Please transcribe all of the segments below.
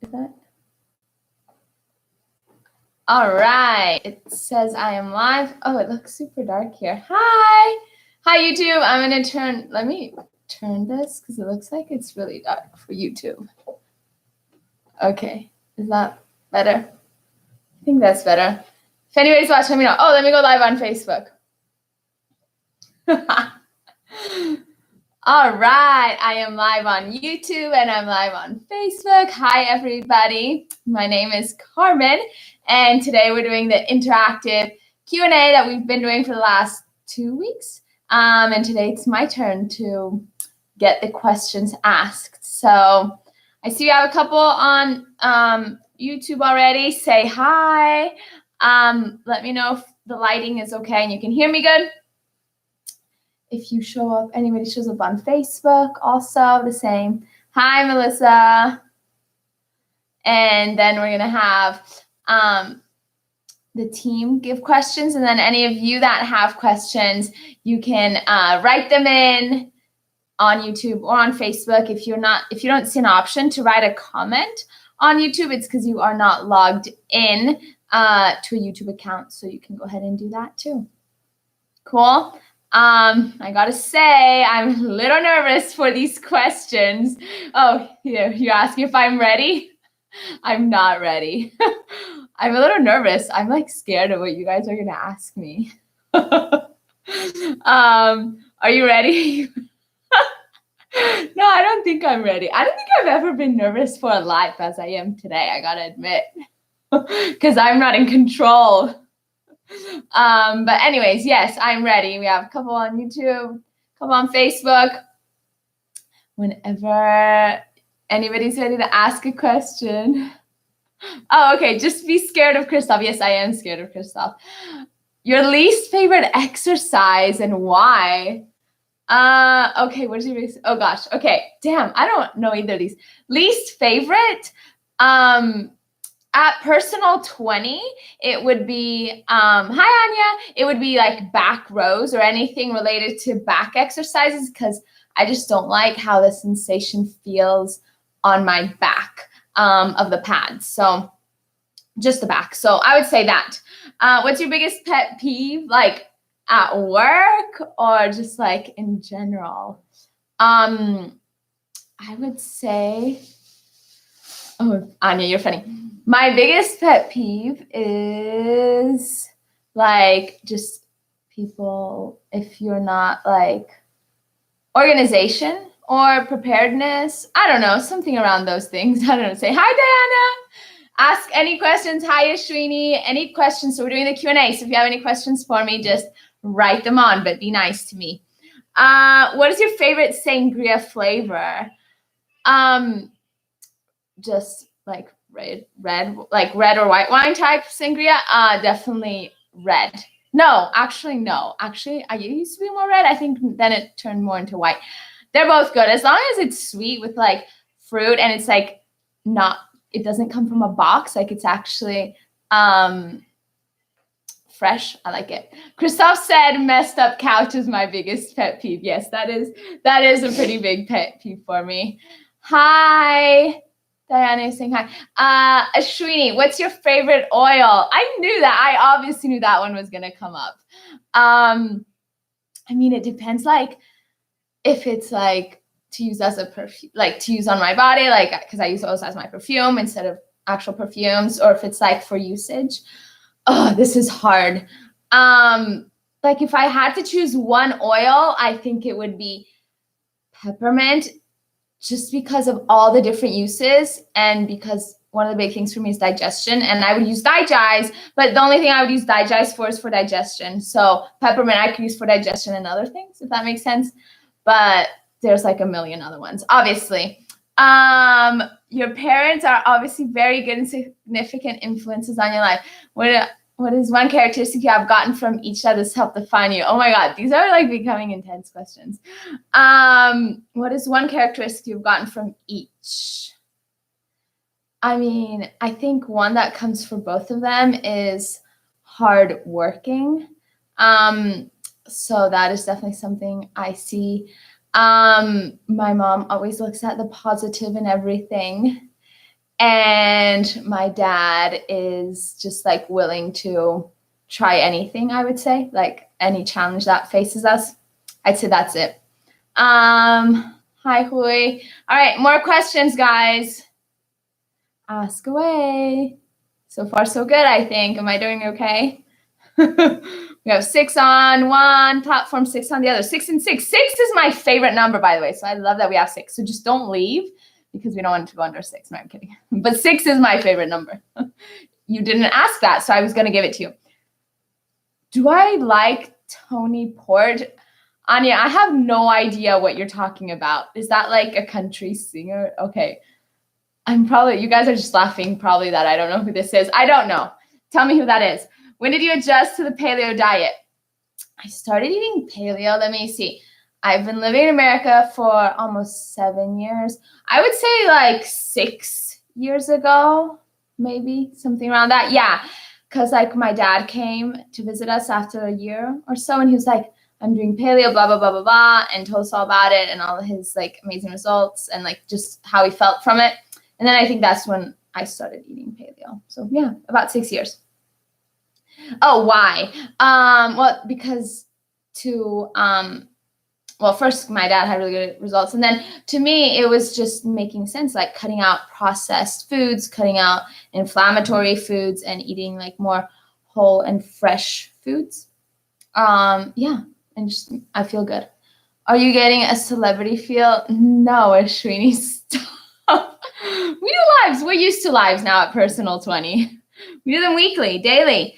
did that. All right. It says I am live. Oh, it looks super dark here. Hi. Hi, YouTube. I'm going to let me turn this because it looks like it's really dark for YouTube. Okay. Is that better? I think that's better. If anybody's watching, let me know. Oh, let me go live on Facebook. All right, I am live on YouTube and I'm live on Facebook. Hi, everybody. My name is Carmen, and today we're doing the interactive Q&A that we've been doing for the last 2 weeks. And today it's my turn to get the questions asked. So I see you have a couple on YouTube already. Say hi. Let me know if the lighting is okay and you can hear me good. If you show up, anybody shows up on Facebook, also the same. Hi, Melissa. And then we're going to have the team give questions. And then any of you that have questions, you can write them in on YouTube or on Facebook. If you don't see an option to write a comment on YouTube, it's because you are not logged in to a YouTube account. So you can go ahead and do that too. Cool. I gotta say, I'm a little nervous for these questions. Oh, you're asking if I'm ready? I'm not ready. I'm a little nervous. I'm like scared of what you guys are gonna ask me. Are you ready? No, I don't think I'm ready. I don't think I've ever been nervous for a live as I am today, I gotta admit. Because I'm not in control. But anyways, yes, I'm ready. We have a couple on YouTube, a couple on Facebook. Whenever anybody's ready to ask a question. Oh, okay. Just be scared of Christoph. Yes, I am scared of Christoph. Your least favorite exercise and why? Okay, what is your least? Oh gosh. Okay. Damn, I don't know either of these. Least favorite? At personal 20, it would be, hi, Anya. It would be like back rows or anything related to back exercises because I just don't like how the sensation feels on my back of the pads. So just the back. So I would say that. What's your biggest pet peeve, like at work or just like in general? I would say, oh, Anya, you're funny. My biggest pet peeve is like just people, if you're not like organization or preparedness, I don't know, something around those things. I don't know, say, hi, Diana. Ask any questions. Hi, Ashwini. Any questions? So we're doing the Q&A. So if you have any questions for me, just write them on, but be nice to me. What is your favorite sangria flavor? Just like red, like red or white wine type sangria. Definitely red. No, actually, I used to be more red. I think then it turned more into white. They're both good as long as it's sweet with like fruit and it's like it doesn't come from a box. Like it's actually fresh. I like it. Christoph said messed up couch is my biggest pet peeve. Yes, that is a pretty big pet peeve for me. Hi. Diana is saying hi. Ashwini, what's your favorite oil? I knew that. I obviously knew that one was going to come up. I mean, it depends, like, if it's, like, to use as a perfume, like, to use on my body, like, because I use oils as my perfume instead of actual perfumes, or if it's, like, for usage. Oh, this is hard. Like, if I had to choose one oil, I think it would be peppermint, just because of all the different uses and because one of the big things for me is digestion. And I would use Digest, but the only thing I would use Digest for is for digestion. So peppermint I could use for digestion and other things, if that makes sense. But there's like a million other ones, obviously. Your parents are obviously very good and significant influences on your life. What is one characteristic you have gotten from each that has helped define you? Oh my God, these are like becoming intense questions. What is one characteristic you've gotten from each? I mean, I think one that comes for both of them is hard working. So that is definitely something I see. My mom always looks at the positive in everything. And my dad is just like willing to try anything, I would say, like any challenge that faces us. I'd say that's it. Hi, Hui. All right, more questions, guys. Ask away. So far, so good, I think. Am I doing okay? We have 6 on one platform, 6 on the other. 6 and 6. 6 is my favorite number, by the way. So I love that we have 6. So just don't leave because we don't want it to go under 6. No, I'm kidding. But 6 is my favorite number. You didn't ask that, so I was going to give it to you. Do I like Tony Port? Anya, I have no idea what you're talking about. Is that like a country singer? Okay. You guys are just laughing probably that I don't know who this is. I don't know. Tell me who that is. When did you adjust to the paleo diet? I started eating paleo. Let me see. I've been living in America for almost 7 years. I would say like 6 years ago, maybe something around that. Yeah. Because like my dad came to visit us after a year or so, and he was like, I'm doing paleo, blah, blah, blah, blah, blah, and told us all about it and all of his like amazing results and like just how he felt from it. And then I think that's when I started eating paleo. So yeah, about 6 years. Oh, why? Well, because first my dad had really good results. And then to me, it was just making sense, like cutting out processed foods, cutting out inflammatory foods and eating like more whole and fresh foods. Yeah. And just, I feel good. Are you getting a celebrity feel? No, Ashwini, stop. We do lives. We're used to lives now at Personal 20. We do them weekly, daily.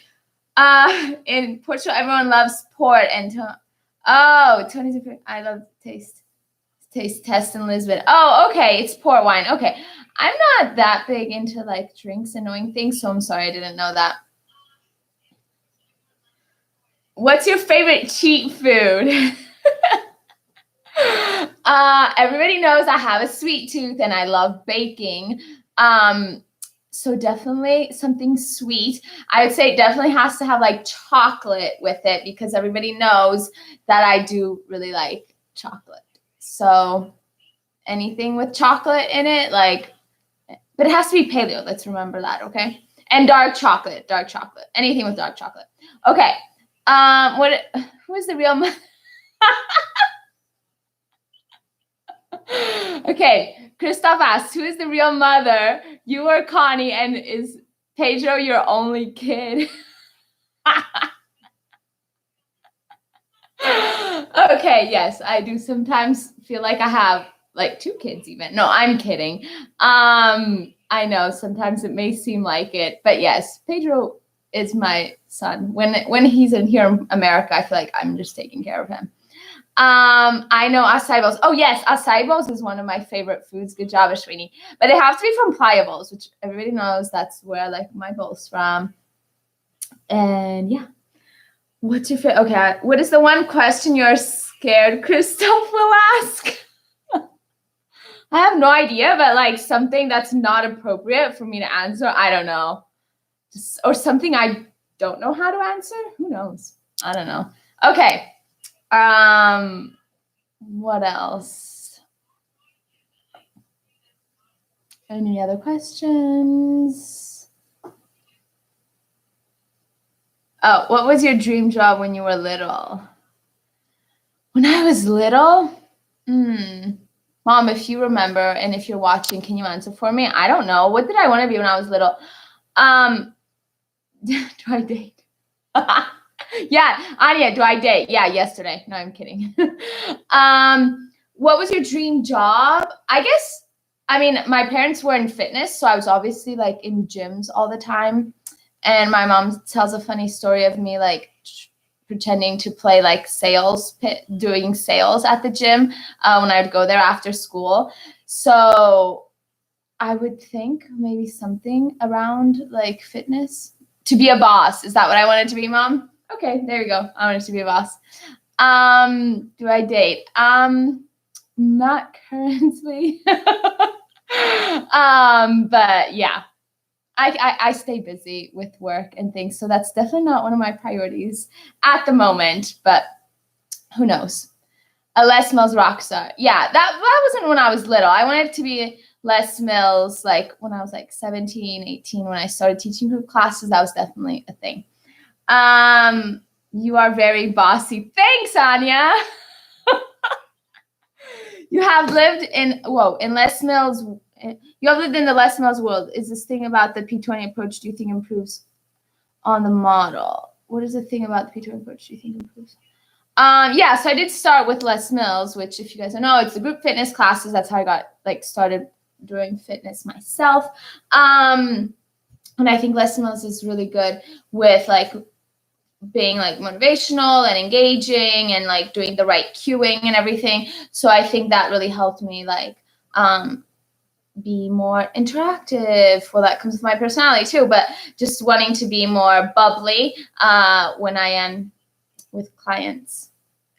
In Portugal, everyone loves port and Tony's a I love taste test in Lisbon. Oh, okay, it's port wine. Okay, I'm not that big into like drinks and knowing things, so I'm sorry I didn't know that. What's your favorite cheat food? Everybody knows I have a sweet tooth and I love baking. So definitely something sweet. I would say it definitely has to have like chocolate with it because everybody knows that I do really like chocolate. So anything with chocolate in it, like, but it has to be paleo. Let's remember that, okay? And dark chocolate. Anything with dark chocolate. Okay. Who is the real mother? Okay, Christoph asks, who is the real mother? You or Connie, and is Pedro your only kid? Okay, yes, I do sometimes feel like I have like 2 kids even. No, I'm kidding. I know sometimes it may seem like it, but yes, Pedro is my son. When he's in here in America, I feel like I'm just taking care of him. I know acai bowls. Oh yes, acai bowls is one of my favorite foods. Good job, Ashwini. But they have to be from Playa Bowls, which everybody knows that's where I like my bowls from. And yeah. What's your favorite? Okay, what is the one question you're scared Christoph will ask? I have no idea, but like something that's not appropriate for me to answer. I don't know. Or something I don't know how to answer. Who knows? I don't know. Okay. What else? Any other questions? Oh, what was your dream job when you were little? When I was little? Mom, if you remember and if you're watching, can you answer for me? I don't know. What did I want to be when I was little? Do I date? Yeah, Anya, do I date? Yeah, yesterday. No, I'm kidding. What was your dream job? I mean, my parents were in fitness, so I was obviously like in gyms all the time. And my mom tells a funny story of me like pretending to play like doing sales at the gym when I would go there after school. So I would think maybe something around like fitness. To be a boss. Is that what I wanted to be, Mom? Okay, there you go. I wanted to be a boss. Do I date? Not currently. But yeah. I stay busy with work and things, so that's definitely not one of my priorities at the moment, but who knows? Les Mills rockstar. Yeah, that wasn't when I was little. I wanted to be Les Mills, like when I was like 17, 18, when I started teaching group classes, that was definitely a thing. You are very bossy. Thanks, Anya. You have lived in Les Mills. You have lived in the Les Mills world. Is this thing about the P20 approach do you think improves on the model? What is the thing about the P20 approach do you think improves? Yeah, so I did start with Les Mills, which if you guys don't know, it's the group fitness classes. That's how I got like started doing fitness myself. And I think Les Mills is really good with like being like motivational and engaging and like doing the right cueing and everything. So I think that really helped me like be more interactive. Well, that comes with my personality too, but just wanting to be more bubbly when I am with clients.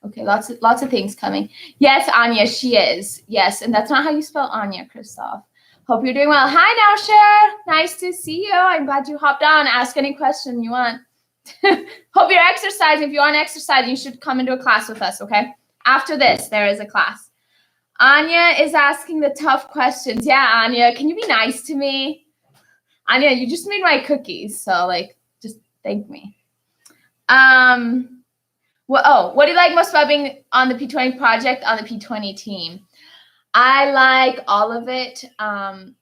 Okay, lots of things coming. Yes, Anya, she is. Yes, and that's not how you spell Anya, Christoph. Hope you're doing well. Hi, Nausher. Nice to see you. I'm glad you hopped on. Ask any question you want. Hope you're exercising. If you aren't exercising, you should come into a class with us, okay? After this, there is a class. Anya is asking the tough questions. Yeah, Anya, can you be nice to me? Anya, you just made my cookies, so like, just thank me. What do you like most about being on the P20 project, on the P20 team? I like all of it.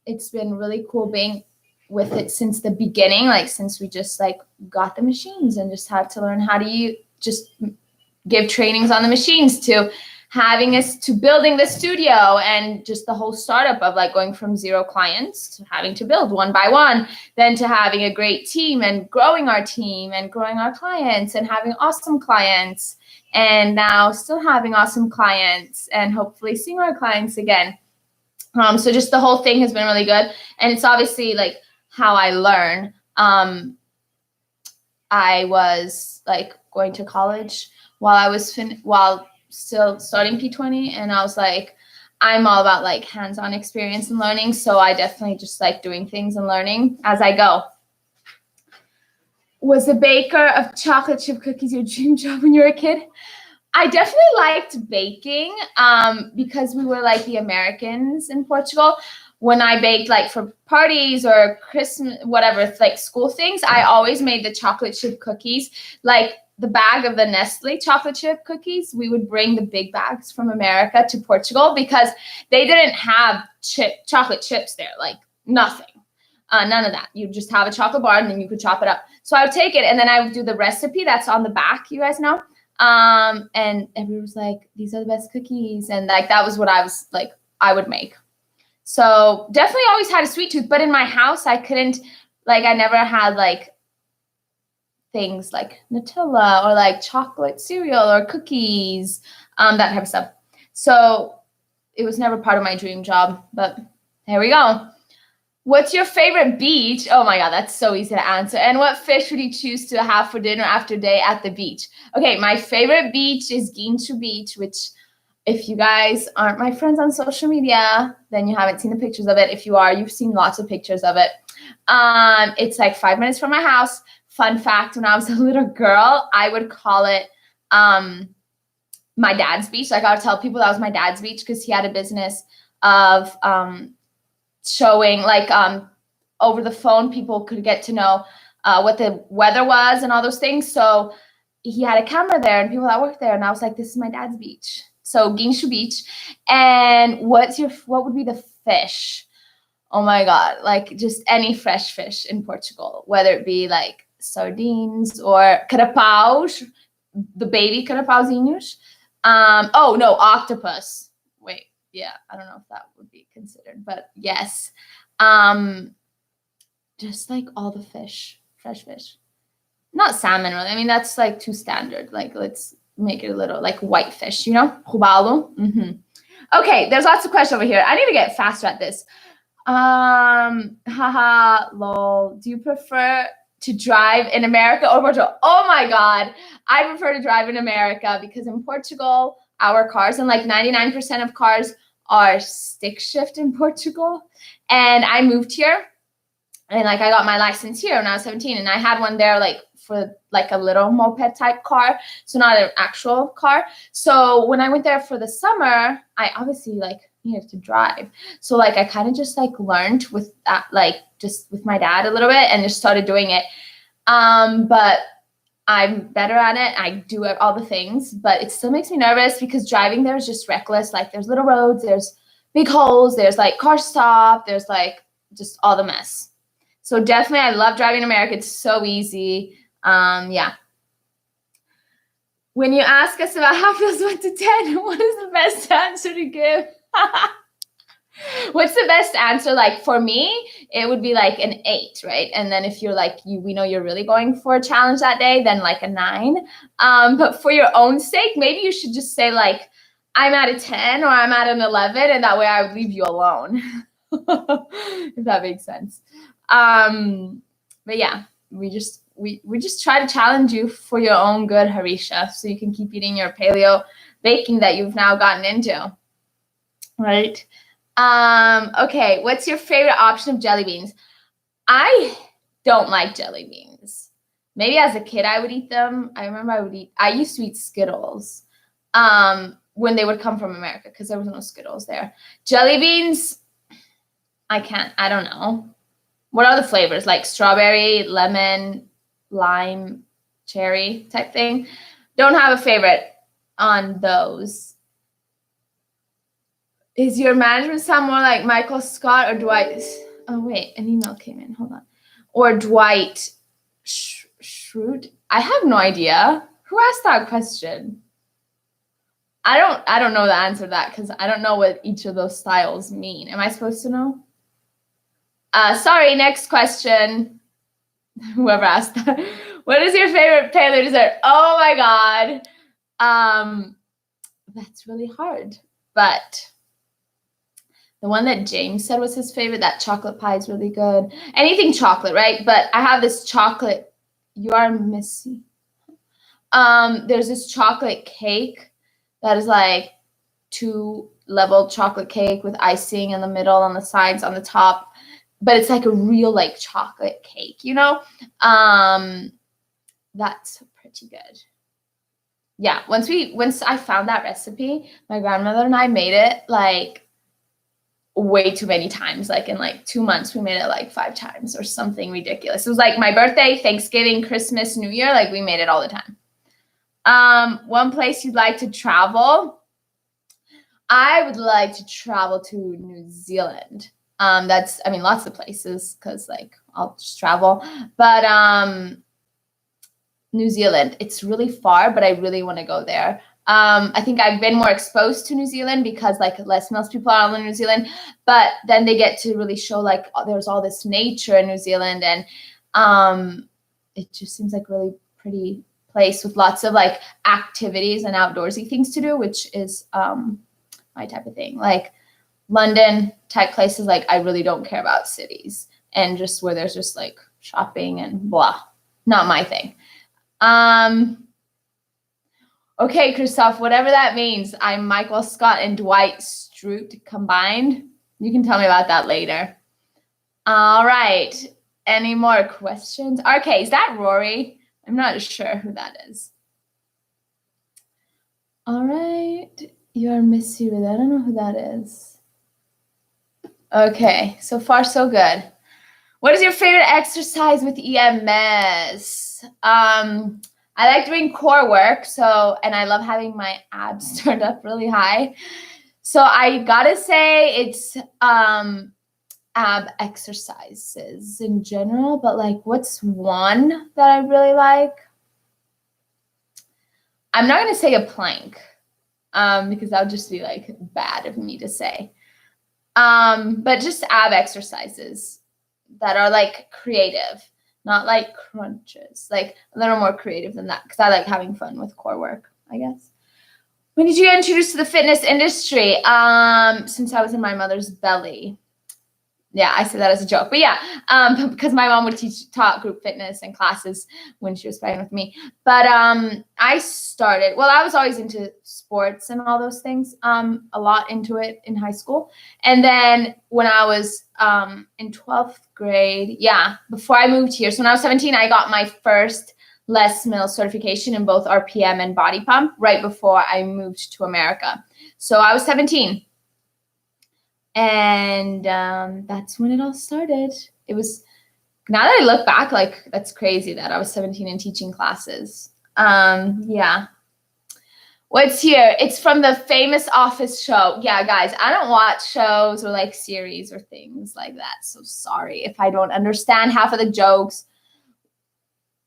It's been really cool being with it since the beginning, like since we just like got the machines and just had to learn how to just give trainings on the machines to having us to building the studio and just the whole startup of like going from 0 clients to having to build one by one, then to having a great team and growing our team and growing our clients and having awesome clients and now still having awesome clients and hopefully seeing our clients again. So just the whole thing has been really good. And it's obviously like how I learn. I was like going to college while I was while still starting P20, and I was like, I'm all about like hands-on experience and learning. So I definitely just like doing things and learning as I go. Was a baker of chocolate chip cookies your dream job when you were a kid? I definitely liked baking because we were like the Americans in Portugal. When I baked like for parties or Christmas, whatever, like school things, I always made the chocolate chip cookies. Like the bag of the Nestle chocolate chip cookies, we would bring the big bags from America to Portugal because they didn't have chocolate chips there, like nothing. None of that. You just have a chocolate bar and then you could chop it up. So I would take it and then I would do the recipe that's on the back, you guys know. And everyone was like, these are the best cookies. And like, that was what I was like, I would make. So definitely always had a sweet tooth, but in my house, I couldn't, like, I never had like things like Nutella or like chocolate cereal or cookies, that type of stuff. So it was never part of my dream job, but here we go. What's your favorite beach? Oh my God, that's so easy to answer. And what fish would you choose to have for dinner after day at the beach? Okay, my favorite beach is Guincho Beach, which if you guys aren't my friends on social media, then you haven't seen the pictures of it. If you are, you've seen lots of pictures of it. It's like 5 minutes from my house. Fun fact, when I was a little girl, I would call it my dad's beach. Like I would tell people that was my dad's beach because he had a business of showing like over the phone, people could get to know what the weather was and all those things. So he had a camera there and people that worked there. And I was like, this is my dad's beach. So Guincho Beach. And what would be the fish? Oh my God, like just any fresh fish in Portugal, whether it be like sardines or carapaus, the baby carapauzinhos. Oh no, octopus. Wait, yeah, I don't know if that would be considered, but yes. Just like all the fish, fresh fish. Not salmon really. I mean, that's like too standard. Like let's make it a little like white fish, you know? Robalo. Okay, there's lots of questions over here. I need to get faster at this. Haha, lol. Do you prefer to drive in America or Portugal? Oh my God. I prefer to drive in America because in Portugal, our cars and like 99% of cars are stick shift in Portugal. And I moved here and like I got my license here when I was 17 and I had one there like for like a little moped type car. So not an actual car. So when I went there for the summer, I obviously like you have to drive. So like I kind of just like learned with that, like just with my dad a little bit and just started doing it. But I'm better at it. I do all the things, but it still makes me nervous because driving there is just reckless. Like there's little roads, there's big holes, there's like car stop, there's like just all the mess. So definitely I love driving in America. It's so easy. Yeah. When you ask us about how it feels 1 to 10, what is the best answer to give? What's the best answer? Like for me, it would be like an 8, right? And then if you're like we know you're really going for a challenge that day, then like a 9. But for your own sake, maybe you should just say like I'm at a 10 or I'm at an 11, and that way I would leave you alone. If that makes sense. But yeah, we just try to challenge you for your own good, Harisha, so you can keep eating your paleo baking that you've now gotten into, right? Okay, what's your favorite option of jelly beans? I don't like jelly beans. Maybe as a kid I would eat them. I remember I used to eat Skittles when they would come from America because there was no Skittles there. Jelly beans, I don't know. What are the flavors? Like strawberry, lemon, lime, cherry type thing. Don't have a favorite on those. Is your management sound more like Michael Scott or Dwight? Oh, wait, an email came in. Hold on. Or Dwight Schrute? I have no idea. Who asked that question? I don't know the answer to that because I don't know what each of those styles mean. Am I supposed to know? Sorry, next question. Whoever asked that. What is your favorite paleo dessert? Oh my God. That's really hard. But the one that James said was his favorite, that chocolate pie is really good. Anything chocolate, right? But I have this chocolate. You are missing. There's this chocolate cake that is like 2-level chocolate cake with icing in the middle, on the sides, on the top. But it's like a real like chocolate cake, you know? That's pretty good. Yeah, once I found that recipe, my grandmother and I made it like way too many times. Like in like 2 months, we made it like 5 times or something ridiculous. It was like my birthday, Thanksgiving, Christmas, New Year, like we made it all the time. One place you'd like to travel? I would like to travel to New Zealand. Lots of places because like I'll just travel. But New Zealand, it's really far, but I really want to go there. I think I've been more exposed to New Zealand because like less most people are in New Zealand, but then they get to really show like there's all this nature in New Zealand, and it just seems like really pretty place with lots of like activities and outdoorsy things to do, which is my type of thing. Like London type places, like I really don't care about cities and just where there's just like shopping and blah, not my thing. Okay, Christoph, whatever that means. I'm Michael Scott and Dwight Schrute combined. You can tell me about that later. All right. Any more questions? Okay, is that Rory? I'm not sure who that is. All right. You're Missy with I don't know who that is. Okay, so far so good. What is your favorite exercise with EMS? I like doing core work, and I love having my abs turned up really high. So I gotta say it's ab exercises in general, but like what's one that I really like? I'm not gonna say a plank, because that would just be like bad of me to say. But just ab exercises that are like creative. Not like crunches, like a little more creative than that, because I like having fun with core work, I guess. When did you get introduced to the fitness industry? Since I was in my mother's belly. Yeah, I said that as a joke, but yeah, because my mom would taught group fitness and classes when she was pregnant with me. But I was always into sports and all those things, a lot into it in high school. And then when I was in 12th grade, before I moved here, so when I was 17, I got my first Les Mills certification in both RPM and body pump right before I moved to America. So I was 17. And that's when it all started. It was, now that I look back, like, that's crazy that I was 17 and teaching classes. Yeah. What's here? It's from the famous Office show. Yeah, guys, I don't watch shows or like series or things like that. So sorry if I don't understand half of the jokes.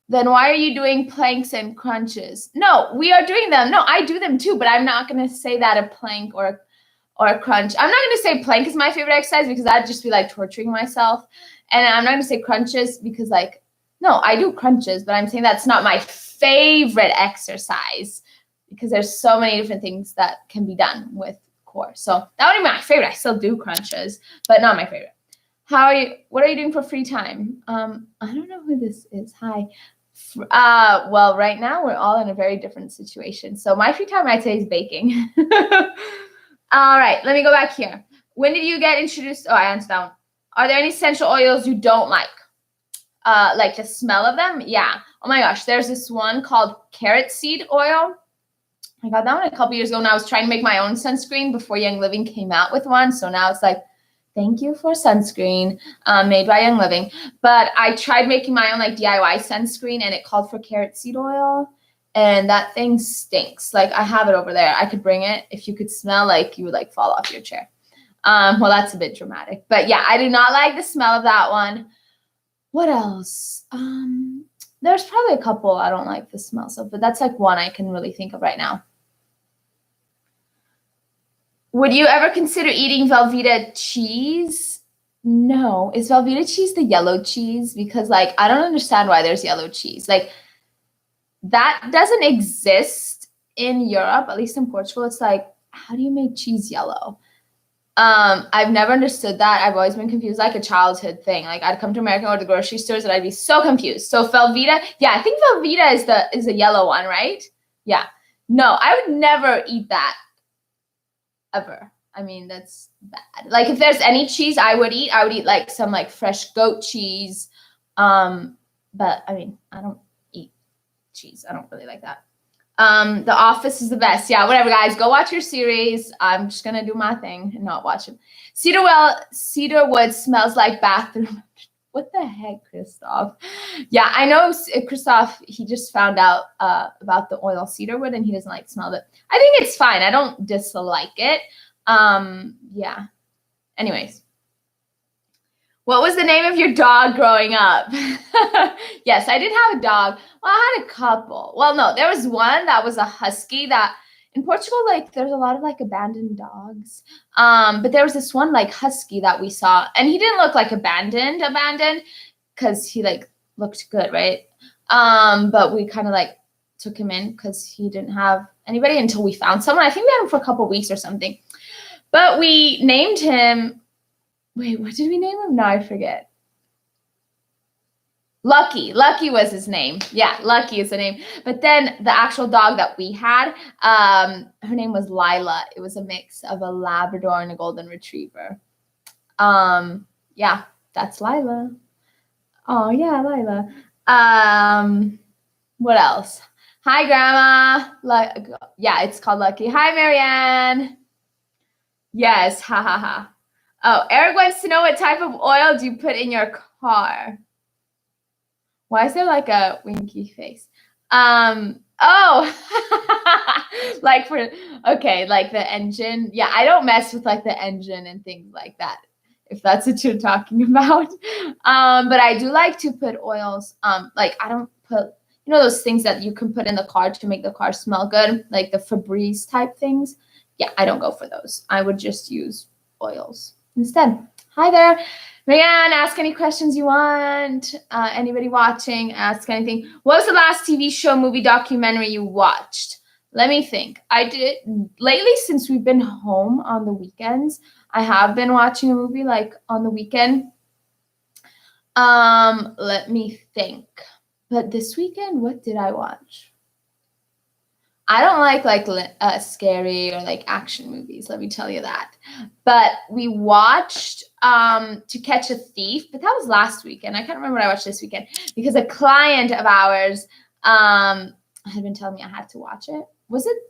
Then why are you doing planks and crunches? No, we are doing them. No, I do them too, but I'm not going to say that a plank or a crunch. I'm not going to say plank is my favorite exercise because that'd just be like torturing myself. And I'm not going to say crunches because, like, no, I do crunches, but I'm saying that's not my favorite exercise because there's so many different things that can be done with core. So that would be my favorite. I still do crunches, but not my favorite. How are you? What are you doing for free time? I don't know who this is. Hi. Well, right now we're all in a very different situation. So my free time, I'd say, is baking. All right, let me go back here. When did you get introduced? Oh, I answered that one. Are there any essential oils you don't like? Like the smell of them? Yeah. Oh my gosh, there's this one called carrot seed oil. I got that one a couple years ago, and I was trying to make my own sunscreen before Young Living came out with one. So now it's like, thank you for sunscreen made by Young Living. But I tried making my own like DIY sunscreen, and it called for carrot seed oil. And that thing stinks. Like, I have it over there. I could bring it. If you could smell, like, you would like fall off your chair. Well, that's a bit dramatic. But yeah, I do not like the smell of that one. What else? There's probably a couple I don't like the smells of, but that's like one I can really think of right now. Would you ever consider eating Velveeta cheese? No. Is Velveeta cheese the yellow cheese? Because, like, I don't understand why there's yellow cheese. Like, that doesn't exist in Europe, at least in Portugal. It's like, how do you make cheese yellow? I've never understood that. I've always been confused, like a childhood thing. Like, I'd come to America or the grocery stores and I'd be so confused. So Velveeta, yeah, I think Velveeta is the yellow one, right? Yeah. No, I would never eat that ever. I mean, that's bad. Like, if there's any cheese I would eat like some like fresh goat cheese. But I mean, I don't eat cheese. I don't really like that. The Office is the best. Yeah, whatever, guys. Go watch your series. I'm just gonna do my thing and not watch them. Cedarwood smells like bathroom. What the heck, Christoph? Yeah, I know Christoph, he just found out about the oil cedarwood and he doesn't like the smell of it. I think it's fine. I don't dislike it. Yeah. Anyways. What was the name of your dog growing up? Yes, I did have a dog. Well, I had a couple. Well, no, there was one that was a husky that in Portugal, like, there's a lot of like abandoned dogs. But there was this one like husky that we saw, and he didn't look like abandoned, because he like looked good, right? But we kind of like took him in because he didn't have anybody until we found someone. I think we had him for a couple weeks or something. But we named him. Wait, what did we name him? No, I forget. Lucky. Lucky was his name. Yeah, Lucky is the name. But then the actual dog that we had, her name was Lila. It was a mix of a Labrador and a Golden Retriever. Yeah, that's Lila. Oh, yeah, Lila. What else? Hi, Grandma. Yeah, it's called Lucky. Hi, Marianne. Yes, ha, ha, ha. Oh, Eric wants to know what type of oil do you put in your car? Why is there like a winky face? Oh, like like the engine. Yeah, I don't mess with like the engine and things like that, if that's what you're talking about. But I do like to put oils. Like, I don't put, those things that you can put in the car to make the car smell good, like the Febreze type things. Yeah, I don't go for those. I would just use oils instead. Hi there. Marianne, ask any questions you want. Anybody watching, ask anything. What was the last TV show, movie, documentary you watched? Let me think. I did lately, since we've been home on the weekends, I have been watching a movie like on the weekend. Let me think. But this weekend, what did I watch? I don't like scary or like action movies, let me tell you that. But we watched To Catch a Thief, but that was last weekend. I can't remember what I watched this weekend because a client of ours had been telling me I had to watch it.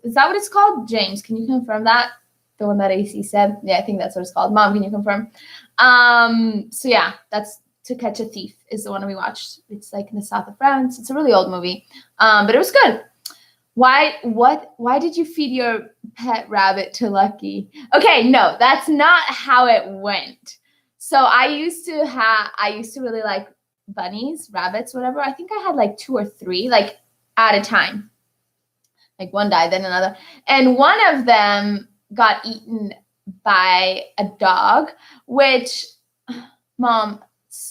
Is that what it's called? James, can you confirm that? The one that AC said. Yeah, I think that's what it's called. Mom, can you confirm? So yeah, that's To Catch a Thief is the one we watched. It's like in the south of France. It's a really old movie, but it was good. Why did you feed your pet rabbit to Lucky? Okay, no, that's not how it went. So I used to really like bunnies, rabbits, whatever. I think I had like 2 or 3, like at a time. Like one died, then another. And one of them got eaten by a dog, which, Mom,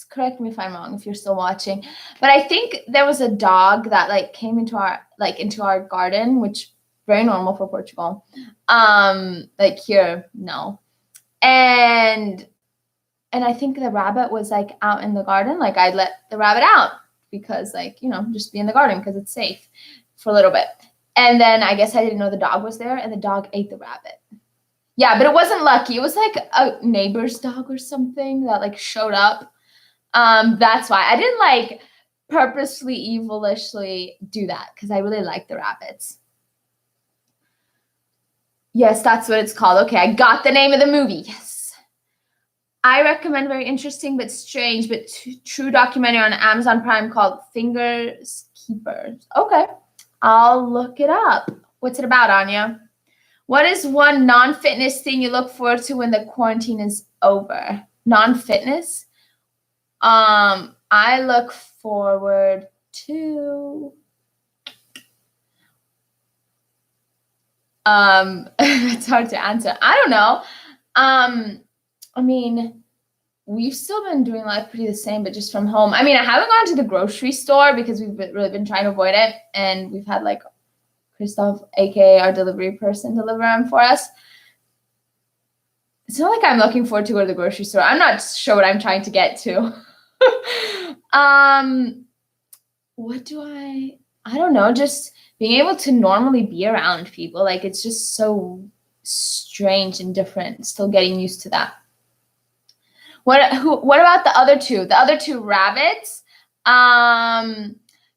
correct me if I'm wrong, if you're still watching, but I think there was a dog that like came into our garden, which very normal for Portugal. Like here, no. And I think the rabbit was like out in the garden. Like I'd let the rabbit out because like, just be in the garden because it's safe for a little bit. And then I guess I didn't know the dog was there and the dog ate the rabbit. Yeah, but it wasn't Lucky. It was like a neighbor's dog or something that like showed up. That's why I didn't like purposely, evilishly do that because I really like the rabbits. Yes, that's what it's called. Okay, I got the name of the movie. Yes. I recommend very interesting but strange but true documentary on Amazon Prime called Fingers Keepers. Okay, I'll look it up. What's it about, Anya? What is one non-fitness thing you look forward to when the quarantine is over? Non-fitness? I look forward to it's hard to answer. I don't know. I mean, we've still been doing life pretty the same, but just from home. I mean, I haven't gone to the grocery store because we've really been trying to avoid it, and we've had like Christoph, aka our delivery person, deliver them for us. It's not like I'm looking forward to go to the grocery store. I'm not sure what I'm trying to get to. What do I don't know, just being able to normally be around people. Like it's just so strange and different. Still getting used to that. What about the other two? The other 2 rabbits?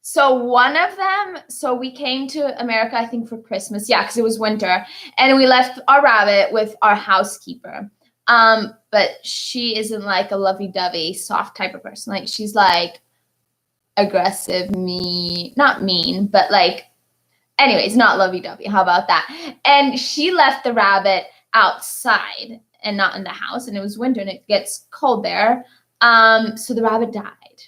So one of them, so we came to America, I think for Christmas. Yeah, because it was winter. And we left our rabbit with our housekeeper. But she isn't like a lovey-dovey, soft type of person. Like she's like aggressive, not mean, but like, anyways, not lovey-dovey. How about that? And she left the rabbit outside and not in the house. And it was winter and it gets cold there. So the rabbit died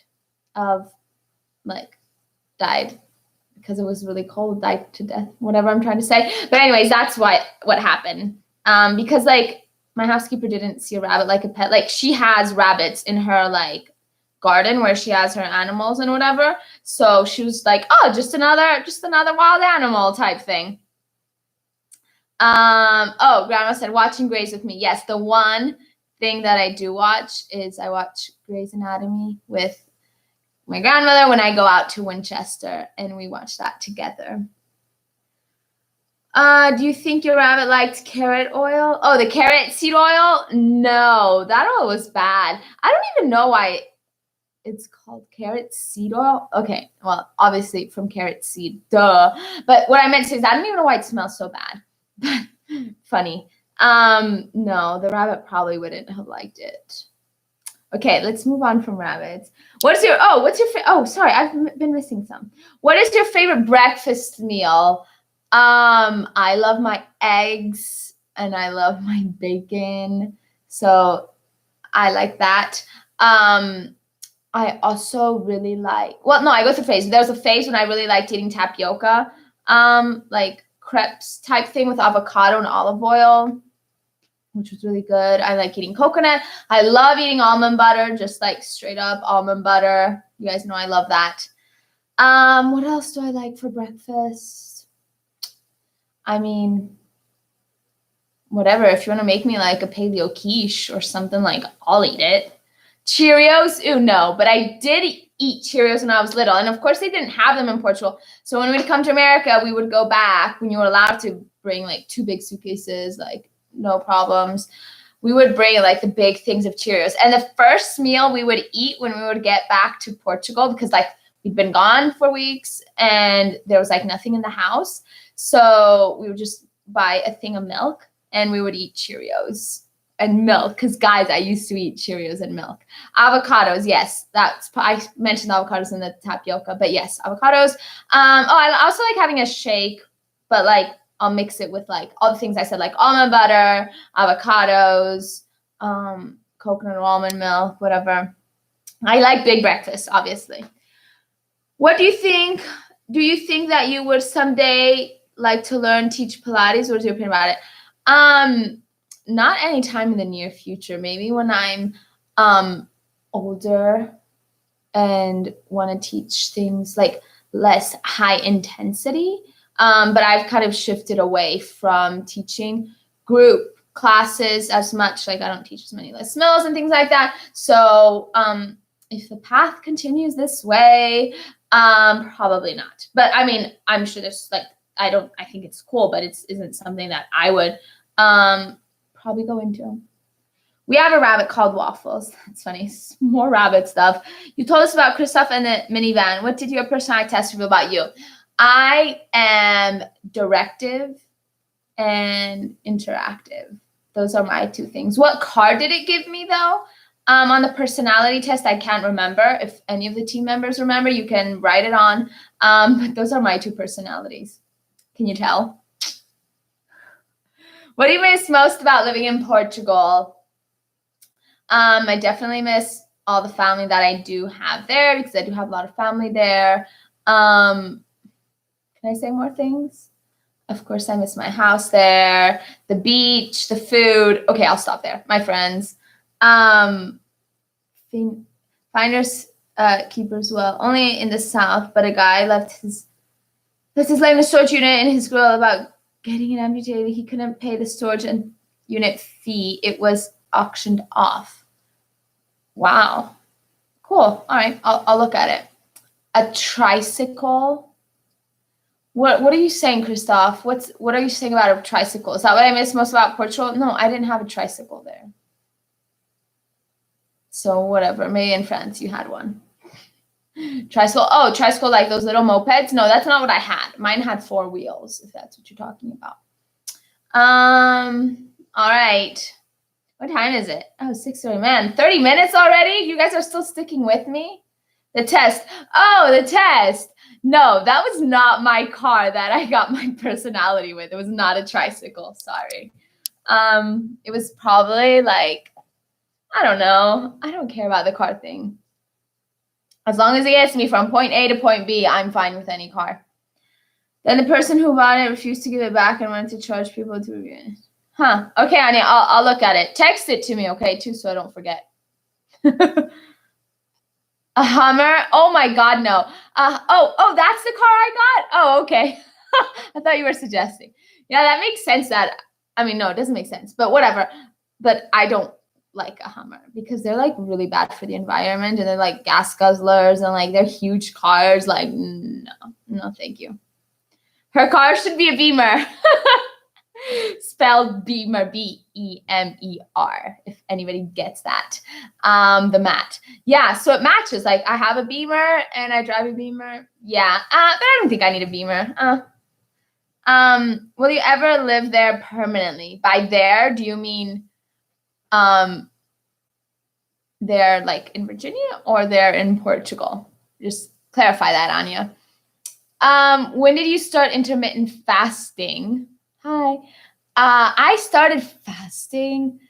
because it was really cold, died to death, whatever I'm trying to say. But anyways, that's what happened. Because like my housekeeper didn't see a rabbit like a pet. Like she has rabbits in her like garden where she has her animals and whatever. So she was like, oh, just another wild animal type thing. Oh, Grandma said watching Grey's with me. Yes, the one thing that I do watch is I watch Grey's Anatomy with my grandmother when I go out to Winchester, and we watch that together. Do you think your rabbit liked carrot oil? Oh, the carrot seed oil? No, that oil was bad. I don't even know why it's called carrot seed oil. Okay, well, obviously from carrot seed, duh. But what I meant to say is I don't even know why it smells so bad. Funny. No, the rabbit probably wouldn't have liked it. Okay, let's move on from rabbits. Sorry, I've been missing some. What is your favorite breakfast meal? I love my eggs and I love my bacon. So I like that. I also really like, I go through phases. There was a phase when I really liked eating tapioca, like crepes type thing with avocado and olive oil, which was really good. I like eating coconut. I love eating almond butter, just like straight up almond butter. You guys know I love that. What else do I like for breakfast? I mean, whatever. If you want to make me like a paleo quiche or something, like I'll eat it. Cheerios? Ooh, no. But I did eat Cheerios when I was little. And of course, they didn't have them in Portugal. So when we'd come to America, we would go back when you were allowed to bring like 2 big suitcases, like no problems. We would bring like the big things of Cheerios. And the first meal we would eat when we would get back to Portugal, because like we'd been gone for weeks and there was like nothing in the house. So we would just buy a thing of milk and we would eat Cheerios and milk, because guys, I used to eat Cheerios and milk. Avocados, yes, I mentioned avocados in the tapioca, but yes, avocados. I also like having a shake, but like I'll mix it with like all the things I said, like almond butter, avocados, coconut or almond milk, whatever. I like big breakfast, obviously. What do you think? Do you think that you would someday like to teach Pilates? What's your opinion about it? Not anytime in the near future. Maybe when I'm older and want to teach things like less high intensity. But I've kind of shifted away from teaching group classes as much. Like I don't teach as many Les Mills and things like that. So if the path continues this way, probably not. But I mean, I'm sure there's like, I think it's cool, but it isn't something that I would probably go into. We have a rabbit called Waffles. That's funny. More rabbit stuff. You told us about Christoph and the minivan. What did your personality test reveal about you? I am directive and interactive. Those are my two things. What card did it give me though? On the personality test, I can't remember. If any of the team members remember, you can write it on. But those are my two personalities. Can you tell? What do you miss most about living in Portugal? I definitely miss all the family that I do have there, because I do have a lot of family there. Can I say more things? Of course, I miss my house there, the beach, the food. Okay, I'll stop there. My friends. Finders keepers, well, only in the south, but a guy left his life in the storage unit in his grill about getting it amputated. He couldn't pay the storage and unit fee. It was auctioned off. Wow. Cool. All right. I'll look at it. A tricycle. What are you saying, Christoph? What are you saying about a tricycle? Is that what I miss most about Portugal? No, I didn't have a tricycle there. So whatever. Maybe in France you had one. Tricycle. Oh, tricycle like those little mopeds? No, that's not what I had. Mine had 4 wheels, if that's what you're talking about. All right. What time is it? Oh, 6:30. Man, 30 minutes already? You guys are still sticking with me? The test. Oh, the test. No, that was not my car that I got my personality with. It was not a tricycle. Sorry. It was probably like, I don't know. I don't care about the car thing. As long as it gets me from point A to point B, I'm fine with any car. Then the person who bought it refused to give it back and wanted to charge people to review it. Huh. Okay, Anya, I'll look at it. Text it to me, okay, too, so I don't forget. A Hummer? Oh my God, no. Oh, that's the car I got? Oh, okay. I thought you were suggesting. Yeah, that makes sense. No, it doesn't make sense, but whatever. But I don't like a Hummer because they're like really bad for the environment, and they're like gas guzzlers, and like they're huge cars. Like, no, thank you. Her car should be a Beamer. Spelled Beamer, B-E-M-E-R, if anybody gets that. The mat. Yeah, so it matches. Like I have a Beamer and I drive a Beamer. Yeah, but I don't think I need a Beamer. Will you ever live there permanently? By there, do you mean they're like in Virginia or they're in Portugal? Just clarify that, Anya. When did you start intermittent fasting? Hi. I started fasting.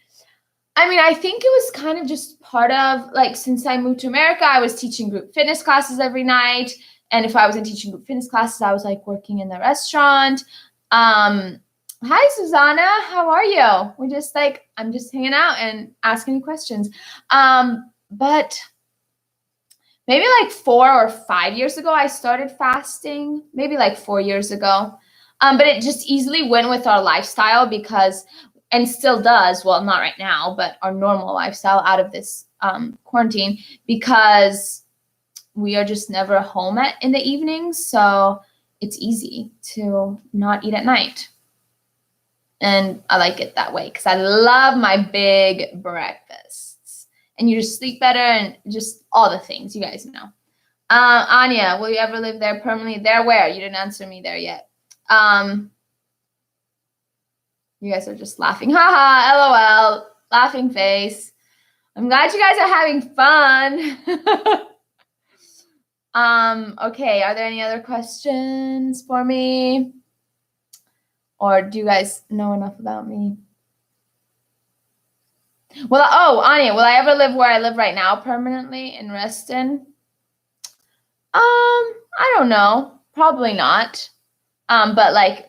I think it was kind of just part of, like, since I moved to America, I was teaching group fitness classes every night. And if I wasn't teaching group fitness classes, I was, like, working in the restaurant. Hi, Susanna. How are you? I'm just hanging out and asking you questions. But maybe, like, 4 or 5 years ago, I started fasting. Maybe, like, 4 years ago. But it just easily went with our lifestyle because, and still does, well, not right now, but our normal lifestyle out of this quarantine, because we are just never home in the evenings. So it's easy to not eat at night. And I like it that way because I love my big breakfasts. And you just sleep better and just all the things you guys know. Anya, will you ever live there permanently? There where? You didn't answer me there yet. You guys are just laughing. Haha, LOL, laughing face. I'm glad you guys are having fun. Okay, are there any other questions for me? Or do you guys know enough about me? Well, Anya, will I ever live where I live right now permanently in Reston? I don't know. Probably not. But like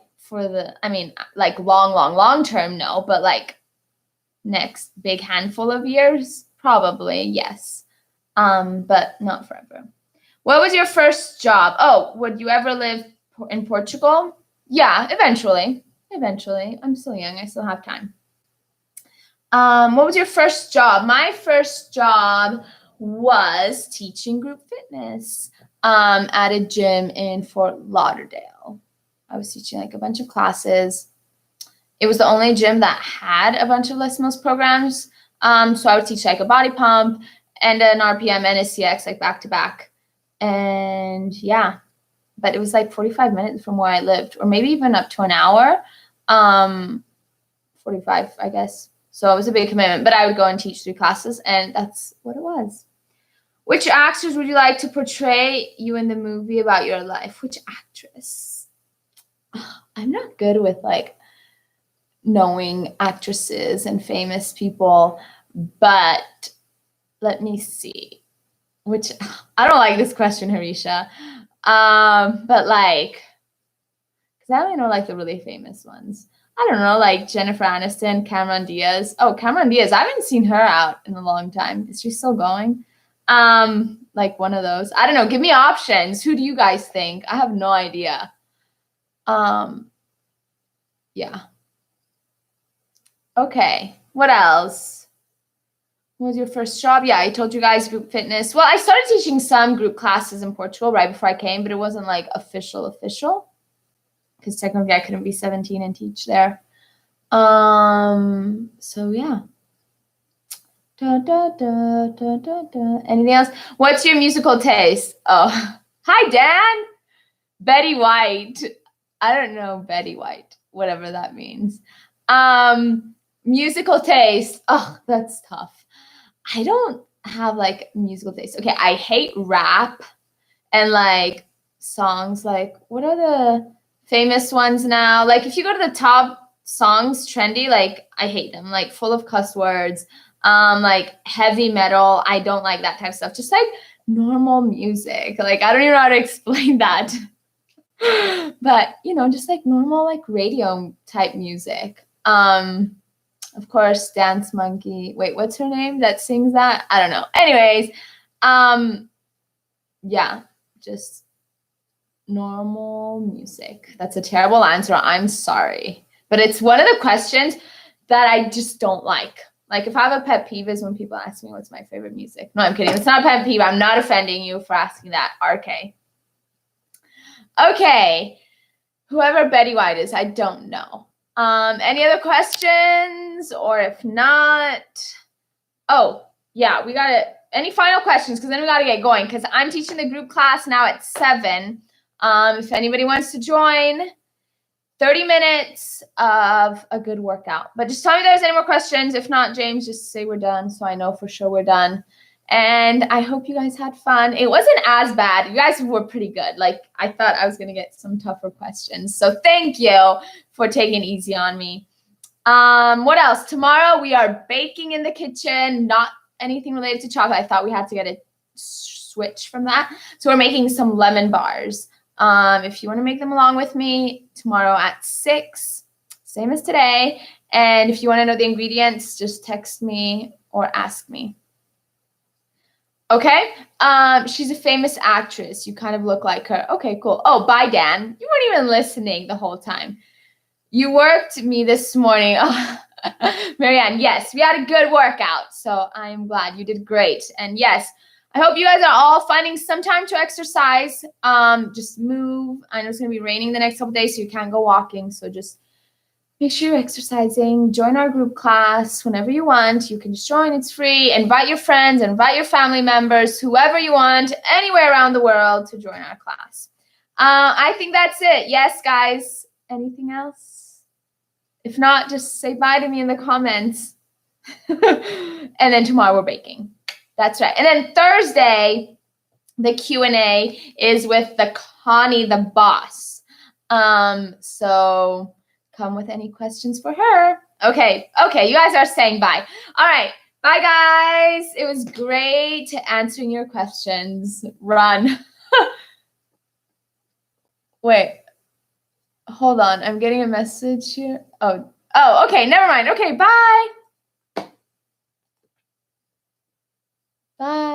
like long term, no. But like next big handful of years, probably, yes. But not forever. What was your first job? Oh, would you ever live in Portugal? Yeah, eventually. Eventually. I'm still young. I still have time. What was your first job? My first job was teaching group fitness at a gym in Fort Lauderdale. I was teaching like a bunch of classes. It was the only gym that had a bunch of Les Mills programs. So I would teach like a body pump and an RPM and a CX like back to back. And yeah, but it was like 45 minutes from where I lived, or maybe even up to an hour. 45, I guess. So it was a big commitment, but I would go and teach 3 classes, and that's what it was. Which actors would you like to portray you in the movie about your life? Which actress? I'm not good with like knowing actresses and famous people, but let me see. Which I don't like this question, Harisha. But like, because I only know like the really famous ones. I don't know, like Jennifer Aniston, Cameron Diaz. Oh, Cameron Diaz. I haven't seen her out in a long time. Is she still going? Like one of those. I don't know. Give me options. Who do you guys think? I have no idea. Yeah. Okay. What else? What was your first job? Yeah, I told you guys group fitness. Well, I started teaching some group classes in Portugal right before I came, but it wasn't like official. Because technically I couldn't be 17 and teach there. So yeah. Anything else? What's your musical taste? Oh, hi, Dan. Betty White. I don't know Betty White, whatever that means. Musical taste. Oh, that's tough. I don't have like musical taste. Okay, I hate rap and like songs. Like, what are the famous ones now? Like, if you go to the top songs, trendy, like I hate them. Like full of cuss words. Like heavy metal. I don't like that type of stuff. Just like normal music. Like I don't even know how to explain that. But you know, just like normal like radio type music. Of course, Dance Monkey. Wait, what's her name that sings that? I don't know. Anyways, yeah, just normal music. That's a terrible answer. I'm sorry. But it's one of the questions that I just don't like. Like if I have a pet peeve is when people ask me what's my favorite music. No, I'm kidding. It's not a pet peeve. I'm not offending you for asking that. RK. Okay. Whoever Betty White is, I don't know. Any other questions? Or if not, oh, yeah, we got it. Any final questions? Because then we got to get going because I'm teaching the group class now at 7. If anybody wants to join, 30 minutes of a good workout. But just tell me if there's any more questions. If not, James, just say we're done so I know for sure we're done. And I hope you guys had fun. It wasn't as bad. You guys were pretty good. Like, I thought I was going to get some tougher questions. So thank you for taking it easy on me. What else? Tomorrow we are baking in the kitchen. Not anything related to chocolate. I thought we had to get a switch from that. So we're making some lemon bars. If you want to make them along with me tomorrow at 6, same as today. And if you want to know the ingredients, just text me or ask me. Okay. She's a famous actress. You kind of look like her. Okay, cool. Oh, bye, Dan. You weren't even listening the whole time. You worked me this morning. Oh, Marianne, yes, we had a good workout. So I'm glad you did great. And yes, I hope you guys are all finding some time to exercise. Just move. I know it's going to be raining the next couple days, so you can't go walking. So just make sure you're exercising. Join our group class whenever you want. You can just join. It's free. Invite your friends, invite your family members, whoever you want, anywhere around the world to join our class. I think that's it. Yes, guys. Anything else? If not, just say bye to me in the comments. And then tomorrow we're baking. That's right. And then Thursday, the Q&A is with the Connie, the boss. So come with any questions for her. Okay, you guys are saying bye. All right, bye guys. It was great answering your questions. Run. Wait, hold on. I'm getting a message here. Oh, okay, never mind. Okay, bye. Bye.